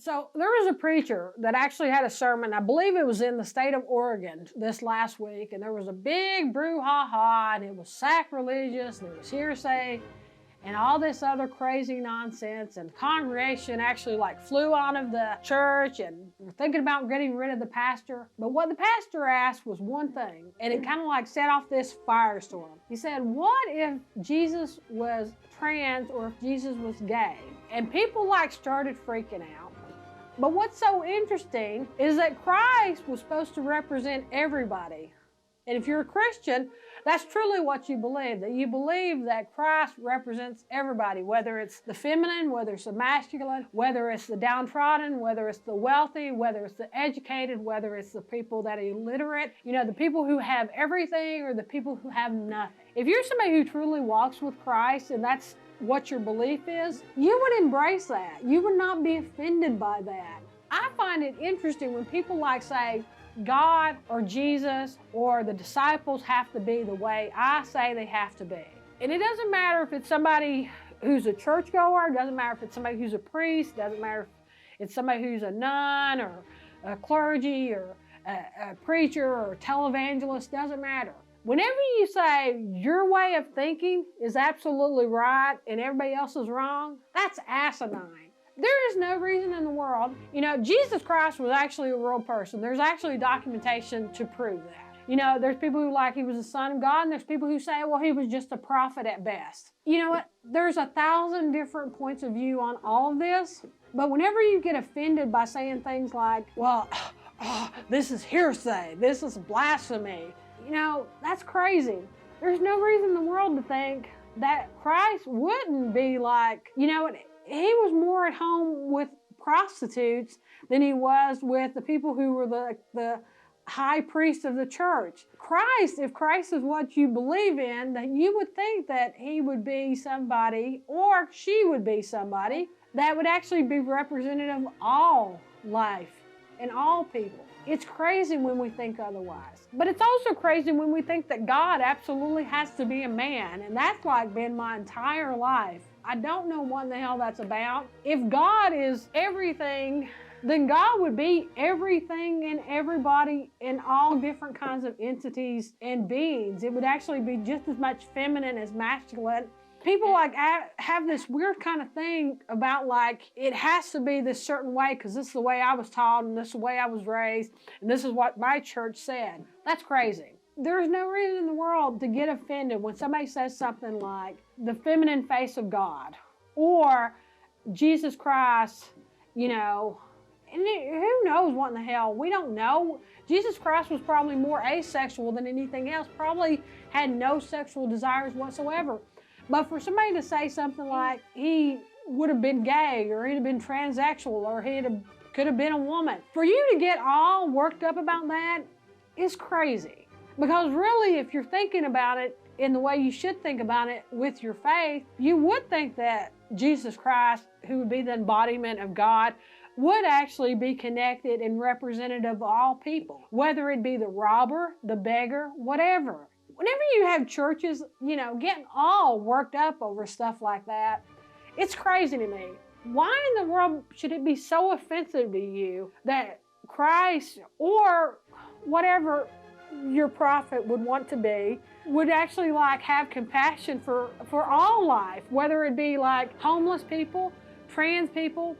So there was a preacher that actually had a sermon, I believe it was in the state of Oregon this last week, and there was a big brouhaha, and it was sacrilegious, and it was hearsay, and all this other crazy nonsense, and the congregation actually flew out of the church and were thinking about getting rid of the pastor. But what the pastor asked was one thing, and it kind of set off this firestorm. He said, what if Jesus was trans or if Jesus was gay? And people started freaking out. But what's so interesting is that Christ was supposed to represent everybody. And if you're a Christian, that's truly what you believe, that you believe that Christ represents everybody, whether it's the feminine, whether it's the masculine, whether it's the downtrodden, whether it's the wealthy, whether it's the educated, whether it's the people that are illiterate, the people who have everything or the people who have nothing. If you're somebody who truly walks with Christ and that's what your belief is, you would embrace that. You would not be offended by that. I find it interesting when people say, God or Jesus or the disciples have to be the way I say they have to be. And it doesn't matter if it's somebody who's a churchgoer, it doesn't matter if it's somebody who's a priest, it doesn't matter if it's somebody who's a nun or a clergy or a preacher or a televangelist, doesn't matter. Whenever you say your way of thinking is absolutely right and everybody else is wrong, that's asinine. There is no reason in the world. Jesus Christ was actually a real person. There's actually documentation to prove that. There's people who he was the Son of God, and there's people who say, well, he was just a prophet at best. You know what? There's 1,000 different points of view on all of this, but whenever you get offended by saying things like, well, this is hearsay, this is blasphemy, that's crazy. There's no reason in the world to think that Christ wouldn't be he was more at home with prostitutes than he was with the people who were the high priest of the church. If Christ is what you believe in, then you would think that he would be somebody, or she would be somebody, that would actually be representative of all life and all people. It's crazy when we think otherwise. But it's also crazy when we think that God absolutely has to be a man, and that's been my entire life. I don't know what in the hell that's about. If God is everything, then God would be everything and everybody in all different kinds of entities and beings. It would actually be just as much feminine as masculine. People have this weird kind of thing about it has to be this certain way because this is the way I was taught and this is the way I was raised and this is what my church said. That's crazy. There's no reason in the world to get offended when somebody says something like the feminine face of God or Jesus Christ, and who knows what in the hell. We don't know. Jesus Christ was probably more asexual than anything else, probably had no sexual desires whatsoever. But for somebody to say something like he would have been gay or he'd have been transsexual or could have been a woman, for you to get all worked up about that is crazy. Because really, if you're thinking about it in the way you should think about it with your faith, you would think that Jesus Christ, who would be the embodiment of God, would actually be connected and representative of all people, whether it be the robber, the beggar, whatever. Whenever you have churches, getting all worked up over stuff like that, it's crazy to me. Why in the world should it be so offensive to you that Christ or whatever your prophet would want to be would actually have compassion for all life, whether it be homeless people, trans people,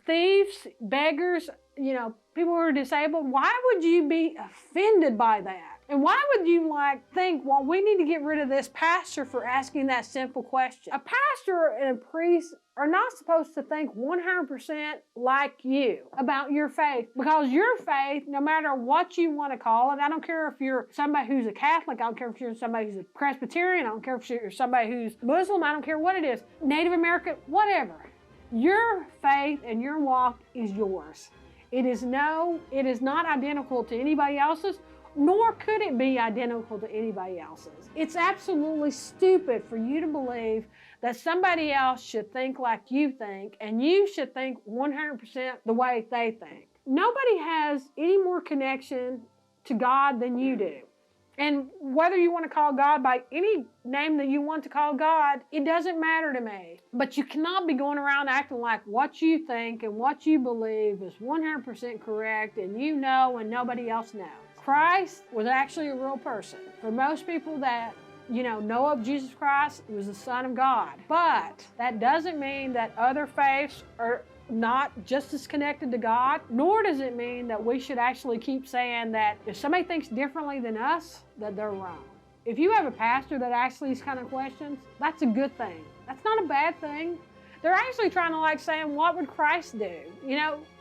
thieves, beggars, people who are disabled? Why would you be offended by that? And why would you think, well, we need to get rid of this pastor for asking that simple question? A pastor and a priest are not supposed to think 100% like you about your faith, because your faith, no matter what you want to call it, I don't care if you're somebody who's a Catholic, I don't care if you're somebody who's a Presbyterian, I don't care if you're somebody who's Muslim, I don't care what it is, Native American, whatever. Your faith and your walk is yours. It is not identical to anybody else's, nor could it be identical to anybody else's. It's absolutely stupid for you to believe that somebody else should think like you think, and you should think 100% the way they think. Nobody has any more connection to God than you do. And whether you want to call God by any name that you want to call God, it doesn't matter to me. But you cannot be going around acting like what you think and what you believe is 100% correct and you know and nobody else knows. Christ was actually a real person. For most people that know of Jesus Christ, he was the Son of God. But that doesn't mean that other faiths are not just as connected to God, nor does it mean that we should actually keep saying that if somebody thinks differently than us, that they're wrong. If you have a pastor that asks these kind of questions, that's a good thing. That's not a bad thing. They're actually trying to saying, what would Christ do?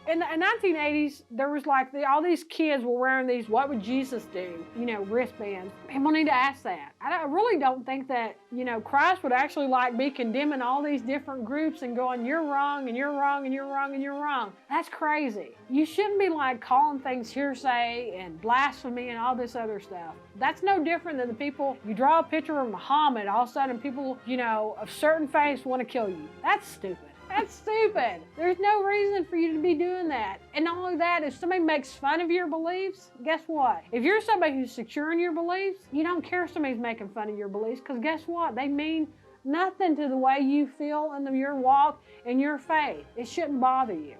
In the 1980s, there was all these kids were wearing these, what would Jesus do? Wristbands. People need to ask that. I really don't think that, Christ would actually be condemning all these different groups and going, you're wrong, and you're wrong, and you're wrong, and you're wrong. That's crazy. You shouldn't be calling things hearsay and blasphemy and all this other stuff. That's no different than the people, you draw a picture of Muhammad, all of a sudden people, of certain faiths want to kill you. That's stupid. That's stupid. There's no reason for you to be doing that. And not only that, if somebody makes fun of your beliefs, guess what? If you're somebody who's secure in your beliefs, you don't care if somebody's making fun of your beliefs, because guess what? They mean nothing to the way you feel in your walk and your faith. It shouldn't bother you.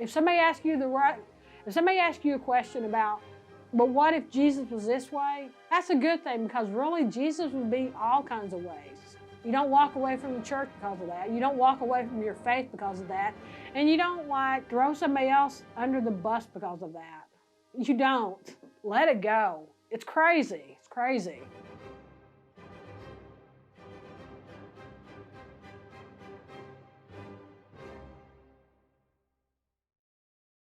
If somebody asks you a question about, but what if Jesus was this way? That's a good thing, because really Jesus would be all kinds of ways. You don't walk away from the church because of that. You don't walk away from your faith because of that. And you don't throw somebody else under the bus because of that. You don't. Let it go. It's crazy. It's crazy.